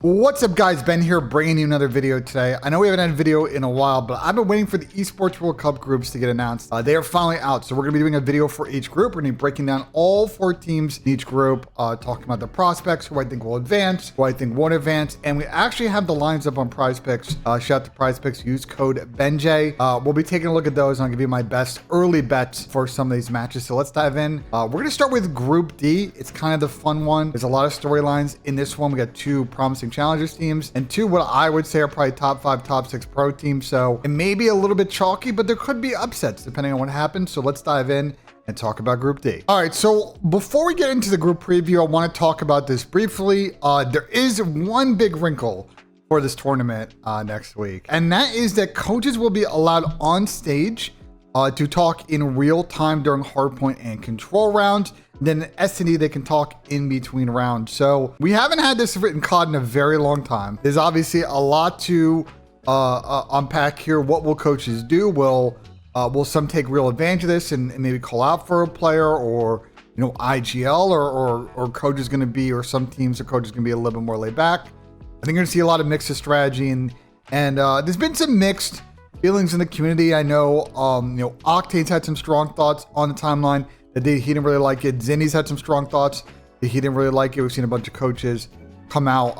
What's up, guys? Ben here, bringing you another video today. I know we haven't had a video in a while, but I've been waiting for the Esports World Cup groups to get announced. They are finally out, so we're going to be doing a video for each group. We're going to be breaking down all 4 teams in each group, talking about the prospects, who I think will advance, who I think won't advance, and we actually have the lines up on Prize Picks. Shout out to Prize Picks, use code BENJ. We'll be taking a look at those, and I'll give you my best early bets for some of these matches. So let's dive in. We're going to start with Group D. It's kind of the fun one. There's a lot of storylines in this one. We got 2 promising challengers teams and 2 what I would say are probably top 5, top 6 pro teams. So it may be a little bit chalky, but there could be upsets depending on what happens. So let's dive in and talk about Group D. All right, so before we get into the group preview, I want to talk about this briefly. There is one big wrinkle for this tournament next week, and that is that coaches will be allowed on stage to talk in real time during hardpoint and control rounds. Then in S&D, they can talk in between rounds. So we haven't had this written COD in a very long time. There's obviously a lot to unpack here. What will coaches do? Will some take real advantage of this and maybe call out for a player, or IGL, or coach is going to be, or some teams or coaches going to be a little bit more laid back? I think you're going to see a lot of mixed strategy, and there's been some mixed feelings in the community. I know Octane's had some strong thoughts on the timeline that he didn't really like it. Zinni's had some strong thoughts that he didn't really like it. We've seen a bunch of coaches come out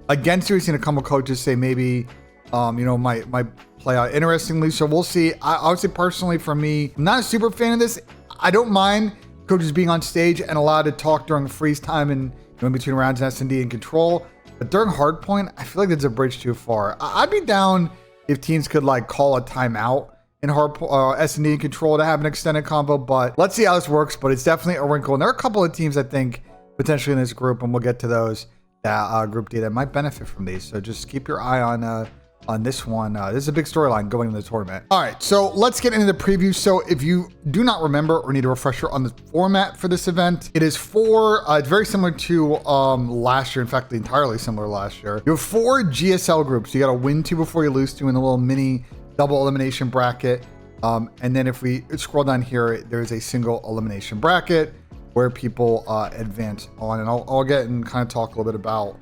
against it. We've seen a couple of coaches say maybe might play out interestingly. So we'll see. I would say personally, for me, I'm not a super fan of this. I don't mind coaches being on stage and allowed to talk during freeze time and in between rounds in S&D and control. But during hardpoint, I feel like that's a bridge too far. I'd be down if teams could call a timeout in S&D and control to have an extended combo, but let's see how this works. But it's definitely a wrinkle, and there are a couple of teams I think potentially in this group, and we'll get to those, that Group D, that might benefit from these. So just keep your eye on this one. This is a big storyline going into the tournament. All right, so let's get into the preview. So if you do not remember or need a refresher on the format for this event, it is it's very similar to last year. In fact, entirely similar to last year. You have 4 GSL groups. You got to win 2 before you lose 2 in the little mini double elimination bracket. And then if we scroll down here, there's a single elimination bracket where people advance on. And I'll get and kind of talk a little bit about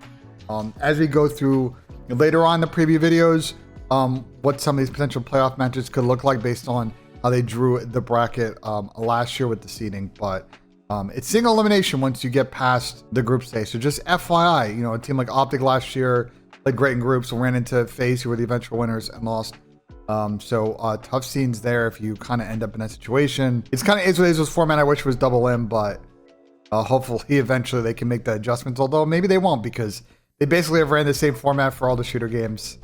as we go through later on in the preview videos, what some of these potential playoff matches could look like based on how they drew the bracket last year with the seeding. But it's single elimination once you get past the group stage. So just FYI, a team like Optic last year played great in groups and ran into FaZe, who were the eventual winners, and lost. So tough scenes there if you kind of end up in that situation. It's kind of is what it is with format. I wish it was double M, but hopefully eventually they can make the adjustments, although maybe they won't, because they basically have ran the same format for all the shooter games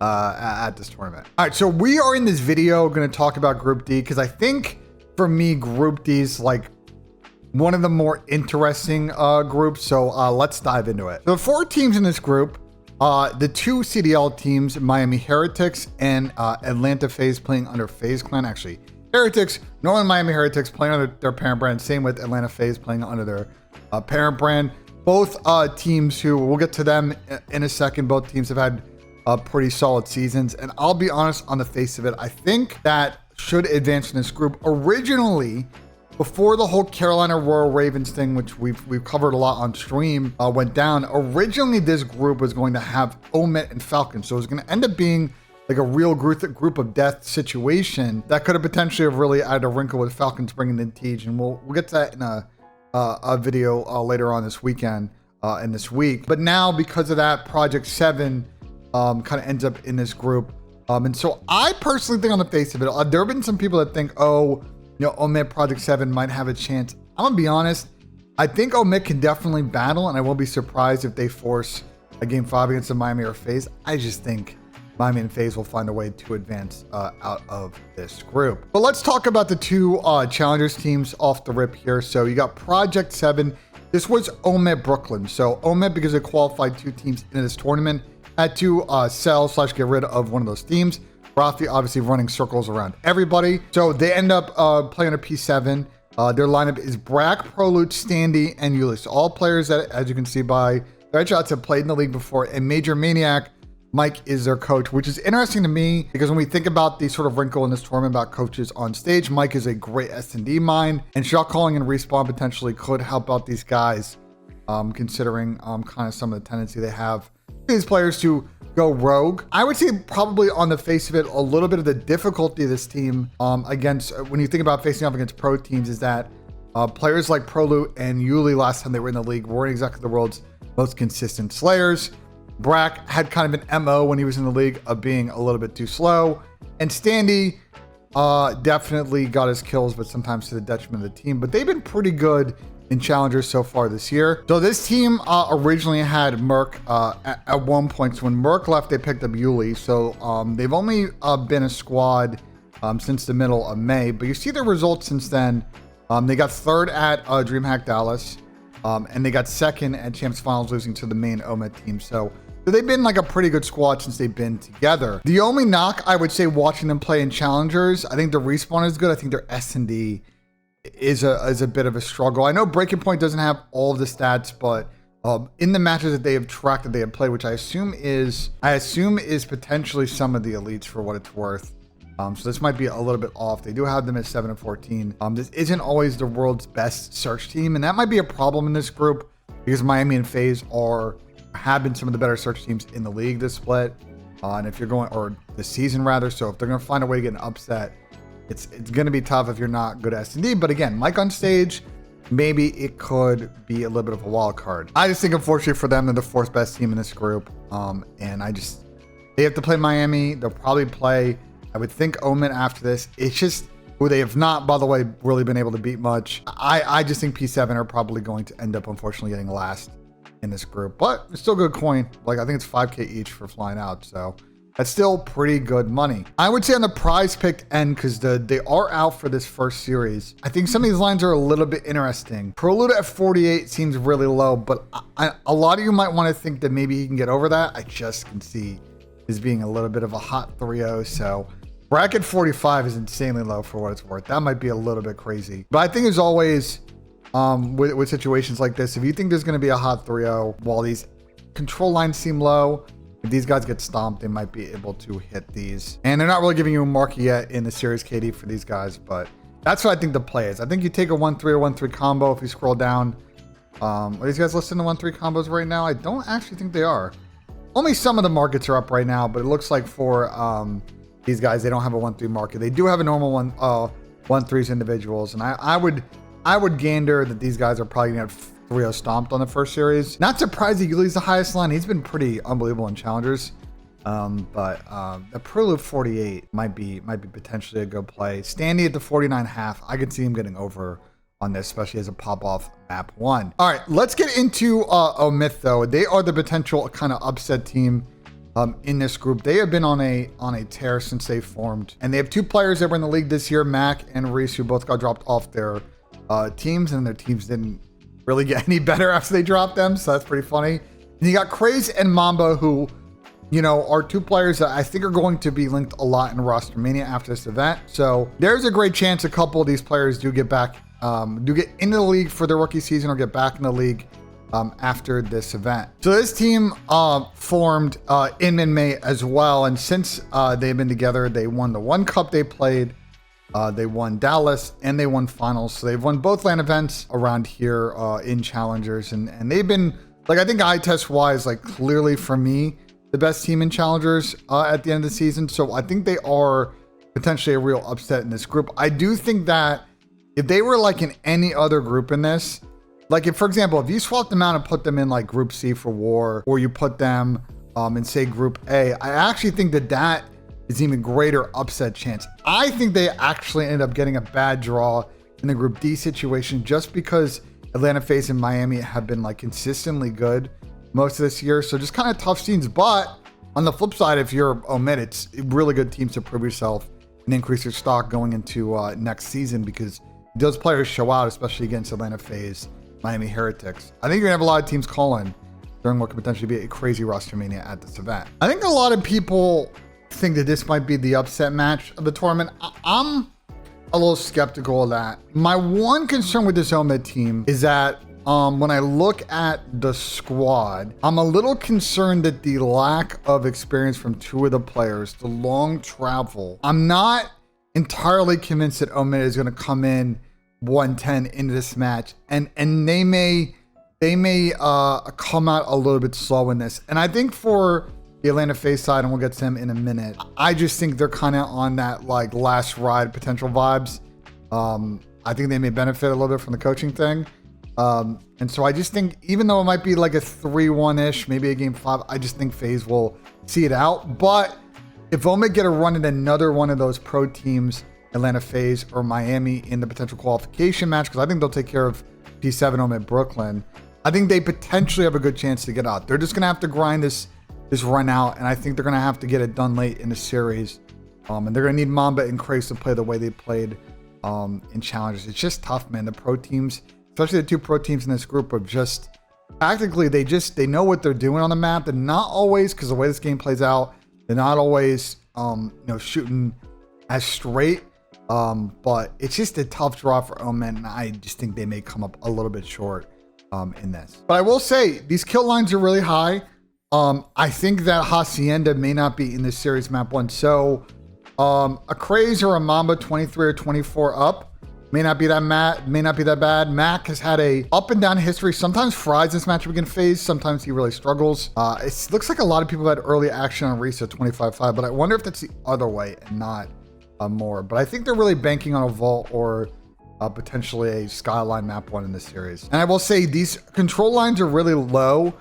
at this tournament. All right, so we are in this video going to talk about Group D, because I think for me, Group D is one of the more interesting groups. So let's dive into it. So the 4 teams in this group, the 2 CDL teams, Miami Heretics and Atlanta FaZe, playing under FaZe Clan. Actually, Heretics, Northern Miami Heretics playing under their parent brand. Same with Atlanta FaZe playing under their parent brand. Both teams who, we'll get to them in a second, both teams have had pretty solid seasons. And I'll be honest, on the face of it, I think that should advance in this group. Originally, before the whole Carolina Royal Ravens thing, which we've covered a lot on stream, went down, originally this group was going to have OMiT and Falcons. So it was going to end up being like a real group of death situation that could have potentially have really added a wrinkle with Falcons bringing in Tej. And we'll get to that in a video later on this weekend and this week. But now, because of that, Project 7 kind of ends up in this group. And so I personally think, on the face of it, there have been some people that think, OMiT Project 7 might have a chance. I'm gonna be honest, I think OMiT can definitely battle, and I won't be surprised if they force a game 5 against the Miami or FaZe. I just think Miami and FaZe will find a way to advance out of this group. But let's talk about the 2 challengers teams off the rip here. So you got Project 7. This was OMiT Brooklyn. So OMiT, because they qualified 2 teams into this tournament, had to sell/get rid of one of those teams. Rafi obviously running circles around everybody. So they end up playing a P7. Their lineup is Brack, Prolute, Standy, and Ulyss. All players that, as you can see by their headshots, have played in the league before. And Major Maniac, Mike, is their coach, which is interesting to me, because when we think about the sort of wrinkle in this tournament about coaches on stage, Mike is a great S&D mind, and shot calling and respawn potentially could help out these guys, considering kind of some of the tendency they have these players to go rogue. I would say probably on the face of it, a little bit of the difficulty of this team against, when you think about facing off against pro teams, is that players like Prolu and Yuli last time they were in the league weren't exactly the world's most consistent slayers. Brack had kind of an MO when he was in the league of being a little bit too slow. And Standy definitely got his kills, but sometimes to the detriment of the team. But they've been pretty good in challengers so far this year. So this team originally had Merc at one point. So when Merc left, they picked up Yuli. So they've only been a squad since the middle of May. But you see the results since then. They got third at DreamHack Dallas. And they got second at Champs Finals, losing to the main OMiT team. So they've been like a pretty good squad since they've been together. The only knock, I would say, watching them play in challengers, I think the respawn is good. I think their S&D is a bit of a struggle. I know Breaking Point doesn't have all of the stats, but in the matches that they have tracked that they have played, which I assume is potentially some of the elites for what it's worth. So this might be a little bit off. They do have them at 7 and 14. This isn't always the world's best search team, and that might be a problem in this group because Miami and FaZe have been some of the better search teams in the league this split, and if you're going, or this season rather. So if they're going to find a way to get an upset, it's going to be tough if you're not good at S&D. But again, Mike on stage, maybe it could be a little bit of a wild card. I just think, unfortunately for them, they're the fourth best team in this group. And they have to play Miami. They'll probably play, I would think, OMiT after this. It's just who they have not, by the way, really been able to beat much. I just think P7 are probably going to end up, unfortunately, getting last in this group. But it's still good coin. Like, I think it's 5K each for flying out. So that's still pretty good money. I would say on the prize picked end, because they are out for this first series, I think some of these lines are a little bit interesting. Prelude at 48 seems really low, but a lot of you might want to think that maybe he can get over that. I just can see this being a little bit of a hot 3-0. So bracket 45 is insanely low for what it's worth. That might be a little bit crazy. But I think as always, with situations like this, if you think there's going to be a hot 3-0, while these control lines seem low, if these guys get stomped, they might be able to hit these. And they're not really giving you a market yet in the series KD for these guys, but that's what I think the play is. I think you take a 1-3 or 1-3 combo if you scroll down. Are these guys listed in 1-3 combos right now? I don't actually think they are. Only some of the markets are up right now, but it looks like for these guys, they don't have a 1-3 market. They do have a normal 1-3s individuals, and I would gander that these guys are probably gonna have 3-0 stomped on the first series. Not surprising, Yuli's the highest line. He's been pretty unbelievable in challengers. But the Prelude 48 might be potentially a good play. Standy at the 49.5, I could see him getting over on this, especially as a pop-off map 1. All right, let's get into OMiT though. They are the potential kind of upset team in this group. They have been on a tear since they formed, and they have two players that were in the league this year, Mac and Reese, who both got dropped off their teams, and their teams didn't really get any better after they dropped them, so that's pretty funny. And you got Craze and Mamba, who, you know, are two players that I think are going to be linked a lot in Roster Mania after this event. So there's a great chance a couple of these players do get back, do get into the league for their rookie season or get back in the league after this event. So this team formed in May as well, and since they've been together, they won the one cup they played. They won Dallas and they won finals. So they've won both LAN events around here in challengers, and they've been, like, I think eye test wise, like, clearly for me, the best team in challengers at the end of the season. So I think they are potentially a real upset in this group. I do think that if they were like in any other group in this, like if, for example, if you swapped them out and put them in like group C for war, or you put them in say group A, I actually think that is even greater upset chance. I think they actually ended up getting a bad draw in the group D situation, just because Atlanta, FaZe, and Miami have been like consistently good most of this year. So just kind of tough scenes. But on the flip side, if you're OMiT, it's really good teams to prove yourself and increase your stock going into next season, because those players show out, especially against Atlanta, FaZe, Miami, Heretics. I think you're gonna have a lot of teams calling during what could potentially be a crazy roster mania at this event. I think a lot of people think that this might be the upset match of the tournament. I'm a little skeptical of that. My one concern with this OMiT team is that when I look at the squad, I'm a little concerned that the lack of experience from two of the players, the long travel, I'm not entirely convinced that OMiT is going to come in 110 into this match, and they may they may come out a little bit slow in this. And I think for the Atlanta FaZe side, and we'll get to them in a minute, I just think they're kind of on that like last ride potential vibes. I think they may benefit a little bit from the coaching thing. And so I just think, even though it might be like a 3-1-ish, maybe a game 5, I just think FaZe will see it out. But if OMiT get a run at another one of those pro teams, Atlanta FaZe or Miami, in the potential qualification match, because I think they'll take care of P7 OMiT Brooklyn, I think they potentially have a good chance to get out. They're just going to have to grind this run out, and I think they're going to have to get it done late in the series. And they're going to need Mamba and Craze to play the way they played in challenges. It's just tough, man. The pro teams, especially the 2 pro teams in this group, are just tactically, they know what they're doing on the map. They're not always, because the way this game plays out, they're not always shooting as straight. But it's just a tough draw for OMiT, and I just think they may come up a little bit short in this. But I will say, these kill lines are really high. I think that Hacienda may not be in this series map 1. So a Craze or a Mamba 23 or 24 up may not be that bad. Mac has had a up and down history. Sometimes fries this matchup against FaZe. Sometimes he really struggles. It looks like a lot of people had early action on Reese at 25-5, but I wonder if that's the other way and not more. But I think they're really banking on a vault or potentially a Skyline map 1 in this series. And I will say these control lines are really low.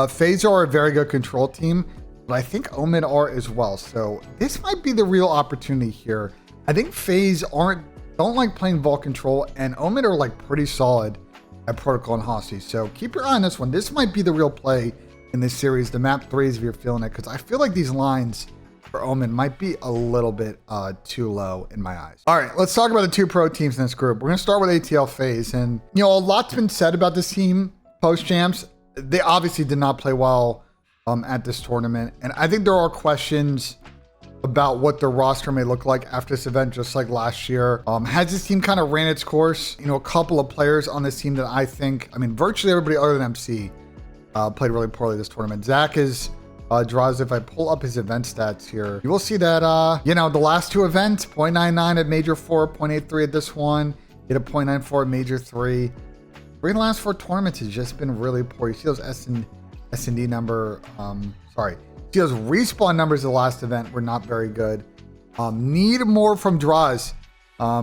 FaZe are a very good control team, but I think OMiT are as well. So this might be the real opportunity here. I think FaZe don't like playing vault control, and OMiT are like pretty solid at Protocol and Hossie. So keep your eye on this one. This might be the real play in this series, the map 3s if you're feeling it, because I feel like these lines for OMiT might be a little bit too low in my eyes. All right, let's talk about the 2 pro teams in this group. We're gonna start with ATL FaZe, and a lot's been said about this team post champs. They obviously did not play well at this tournament, and I think there are questions about what their roster may look like after this event, just like last year. Has this team kind of ran its course? A couple of players on this team that I think, virtually everybody other than MC played really poorly this tournament. Zach is draws. If I pull up his event stats here, you will see that the last 2 events, 0.99 at Major 4, 0.83 at this one, hit a 0.94 at Major 3. In the last 4 tournaments has just been really poor. You see those S&D number, see those respawn numbers of the last event were not very good. Need more from Draws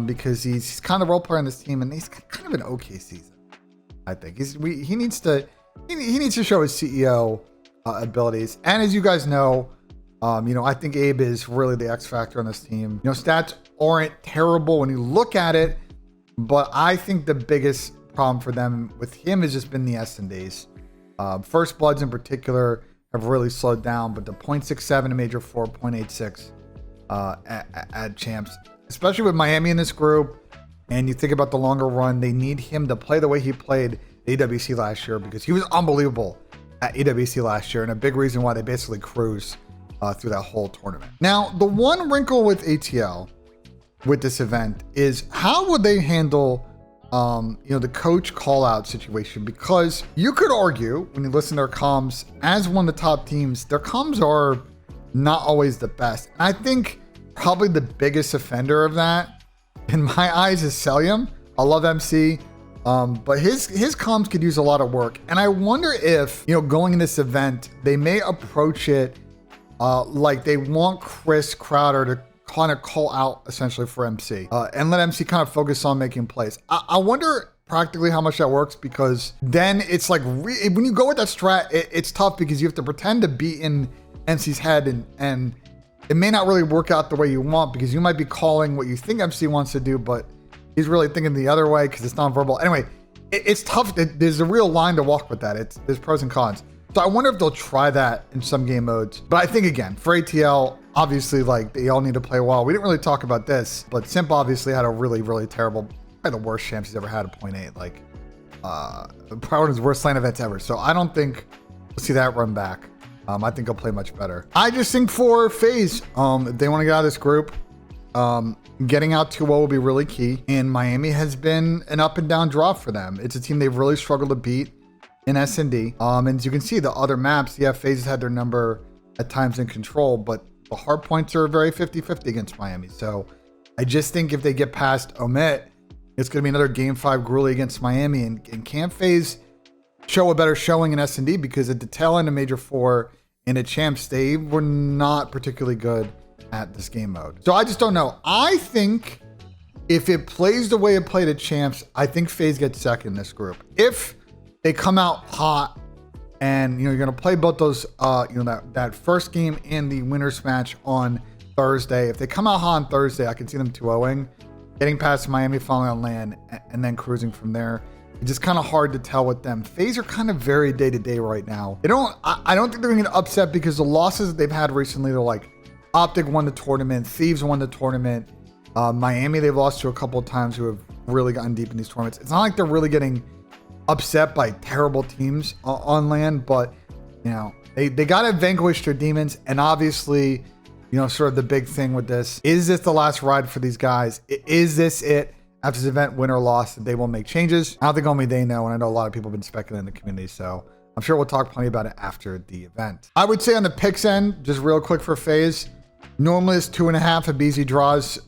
because he's kind of the role player on this team, and he's kind of an okay season. I think he needs to show his CEO abilities. And as you guys know, I think Abe is really the X factor on this team. Stats aren't terrible when you look at it, but I think the biggest problem for them with him has just been the S&Ds. First Bloods in particular have really slowed down, but the 0.67 in Major 4, 0.86 at champs, especially with Miami in this group. And you think about the longer run, they need him to play the way he played EWC last year, because he was unbelievable at EWC last year, and a big reason why they basically cruised through that whole tournament. Now, the one wrinkle with ATL with this event is how would they handle the coach call out situation, because you could argue when you listen to their comms, as one of the top teams, their comms are not always the best. And I think probably the biggest offender of that in my eyes is Celium. I love MC, but his comms could use a lot of work. And I wonder if, going in this event, they may approach it like they want Chris Crowder to kind of call out essentially for MC and let MC kind of focus on making plays. I wonder practically how much that works, because then it's like when you go with that strat, it's tough because you have to pretend to be in MC's head, and it may not really work out the way you want, because you might be calling what you think MC wants to do, but he's really thinking the other way because it's nonverbal. Anyway, it's tough. There's a real line to walk with that. There's pros and cons. So I wonder if they'll try that in some game modes. But I think, again, for ATL, obviously, they all need to play well. We didn't really talk about this, but Simp obviously had a really, really terrible, probably the worst champs he's ever had at 0.8. Probably one of his worst lane events ever. So I don't think we'll see that run back. I think he'll play much better. I just think for FaZe, if they want to get out of this group, getting out 2-0 will be really key. And Miami has been an up and down draw for them. It's a team they've really struggled to beat in S&D. And as you can see, the other maps, FaZe has had their number at times in control, but the hard points are very 50-50 against Miami. So I just think if they get past OMiT, it's going to be another game 5 grueling against Miami. And can FaZe show a better showing in S&D because at the tail end of Major 4 and at Champs, they were not particularly good at this game mode. So I just don't know. I think if it plays the way it played at Champs, I think FaZe gets second in this group. If they come out hot and, you're going to play both those, that first game and the winners match on Thursday. If they come out hot on Thursday, I can see them 2-0ing, getting past Miami, falling on land, and then cruising from there. It's just kind of hard to tell with them. FaZe are kind of very day-to-day right now. I don't think they're going to get upset because the losses that they've had recently, they're like, Optic won the tournament, Thieves won the tournament, Miami they've lost to a couple of times who have really gotten deep in these tournaments. It's not like they're really getting upset by terrible teams on land, but they got to vanquish their demons. And obviously, sort of the big thing with this, is this the last ride for these guys? Is this it? After this event, win or loss, they will make changes. I don't think only they know, and I know a lot of people have been speculating in the community, so I'm sure we'll talk plenty about it after the event. I would say on the picks end, just real quick for FaZe, normally it's 2.5 of BZ draws.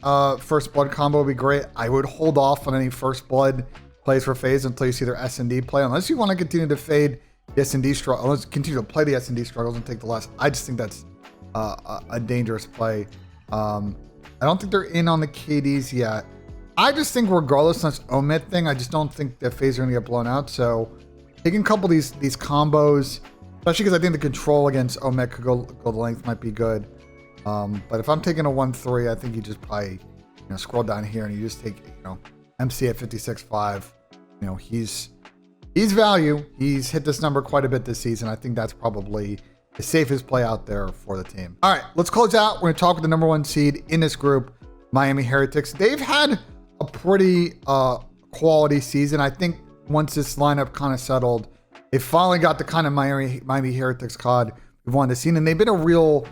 First blood combo would be great. I would hold off on any first blood plays for FaZe until you see their S&D play, unless you want to continue to fade the S&D struggle, unless continue to play the S&D struggles and take the loss. I just think that's a dangerous play. I don't think they're in on the KDs yet. I just think regardless of this OMiT thing, I just don't think that FaZe are going to get blown out. So taking a couple of these combos, especially because I think the control against OMiT could go the length might be good. But if I'm taking a 1-3, I think you just probably scroll down here and you just take MC at 56.5. He's value. He's hit this number quite a bit this season. I think that's probably the safest play out there for the team. All right, let's close out. We're going to talk with the number 1 seed in this group, Miami Heretics. They've had a pretty quality season. I think once this lineup kind of settled, they finally got the kind of Miami Heretics COD we've wanted to see, and they've been a real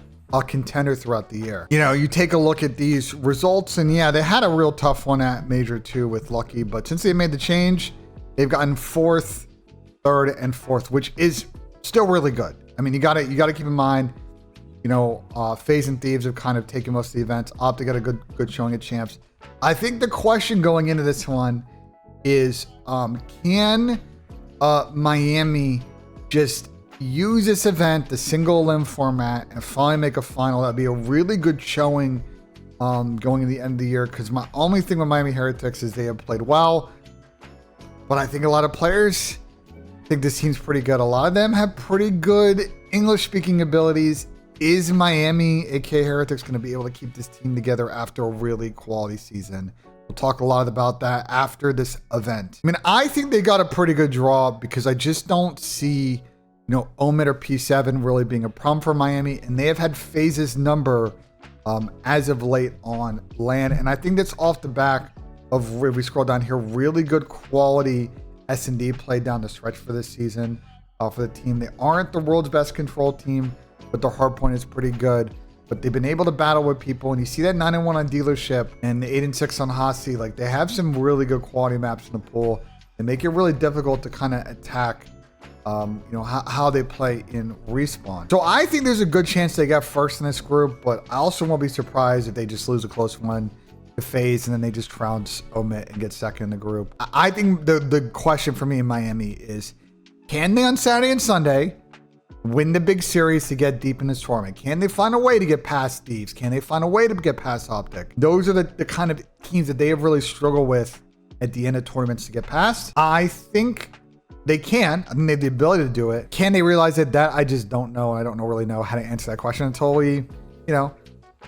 contender throughout the year. You take a look at these results, and yeah, they had a real tough one at Major 2 with Lucky, but since they made the change, they've gotten 4th, 3rd, and 4th, which is still really good. I mean, you gotta keep in mind, FaZe and Thieves have kind of taken most of the events. Optic got a good showing at Champs. I think the question going into this one is, can Miami just use this event, the single limb format, and finally make a final? That'd be a really good showing going in the end of the year, because my only thing with Miami Heretics is they have played well, but I think a lot of players think this team's pretty good. A lot of them have pretty good English-speaking abilities. Is Miami, aka Heretics, going to be able to keep this team together after a really quality season? We'll talk a lot about that after this event. I mean, I think they got a pretty good draw because I just don't see, OMiT or P7 really being a problem for Miami, and they have had FaZe's number as of late on land, and I think that's off the back of, where we scroll down here, really good quality S&D play down the stretch for this season for the team. They aren't the world's best control team, but their hardpoint is pretty good. But they've been able to battle with people, and you see that 9-1 on Dealership and 8-6 on Hasi. Like, they have some really good quality maps in the pool and make it really difficult to kind of attack how they play in Respawn. So I think there's a good chance they get first in this group, but I also won't be surprised if they just lose a close one to FaZe and then they just trounce OMiT and get second in the group. I think the question for me in Miami is, can they on Saturday and Sunday win the big series to get deep in this tournament? Can they find a way to get past Thieves? Can they find a way to get past Optic? Those are the kind of teams that they have really struggled with at the end of tournaments to get past. I think they can. I think they have the ability to do it. Can they realize it? That I just don't know. I don't really know how to answer that question until we kind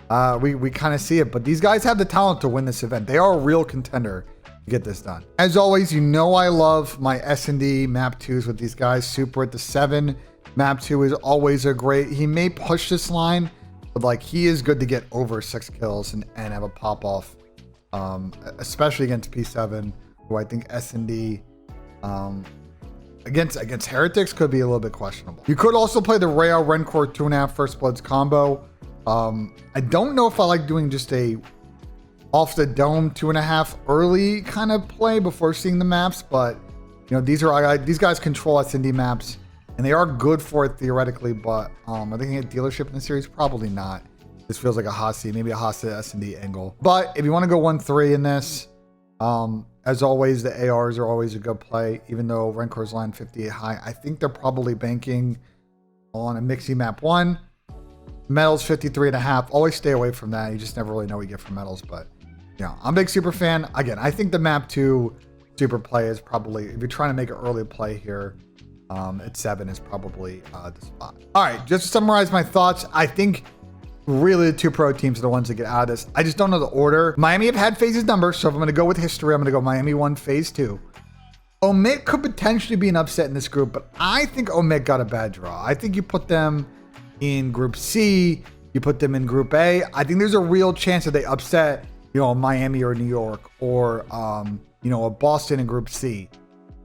of see it. But these guys have the talent to win this event. They are a real contender to get this done. As always, I love my S&D map 2s with these guys. Super at the 7. Map 2 is always a great. He may push this line, but he is good to get over 6 kills and have a pop off, especially against P7, who I think S&D against Heretics could be a little bit questionable. You could also play the Rayo Rencore 2.5 First Bloods combo. I don't know if I like doing just a off the dome 2.5 early kind of play before seeing the maps, but these guys control S&D maps. And they are good for it theoretically, but are they going to get Dealership in the series? Probably not. This feels like a Hasi, maybe a Hasi S&D angle. But if you want to go 1-3 in this, As always, the ARs are always a good play, even though Rancor's line 58 high. I think they're probably banking on a Mixie map 1. Metals 53.5. Always stay away from that. You just never really know what you get from metals. But yeah, I'm a big super fan. Again, I think the map 2 super play is probably, if you're trying to make an early play here, at 7 is probably the spot. All right, just to summarize my thoughts, I think really the 2 pro teams are the ones that get out of this. I just don't know the order. Miami have had FaZe's number, so if I'm going to go with history, I'm going to go Miami 1, FaZe 2. OMiT could potentially be an upset in this group, but I think OMiT got a bad draw. I think you put them in Group C, you put them in Group A. I think there's a real chance that they upset, Miami or New York, or a Boston in Group C.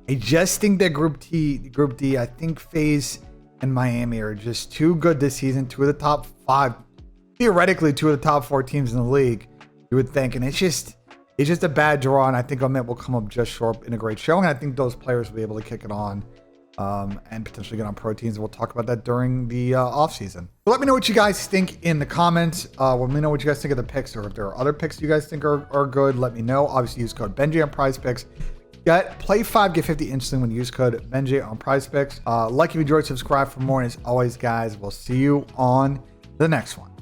I just think that Group D, I think FaZe and Miami are just too good this season. 2 of the top 5, theoretically 2 of the top 4 teams in the league, you would think. And it's just a bad draw, and I think OMiT will come up just short in a great showing. I think those players will be able to kick it on and potentially get on pro teams. We'll talk about that during the offseason. So let me know what you guys think in the comments. Let me know what you guys think of the picks, or if there are other picks you guys think are good, let me know. Obviously, use code Benji on PrizePicks. Play 5, get 50 instantly when you use code Benji on PrizePicks. Like if you enjoyed, subscribe for more. And as always, guys, we'll see you on the next one.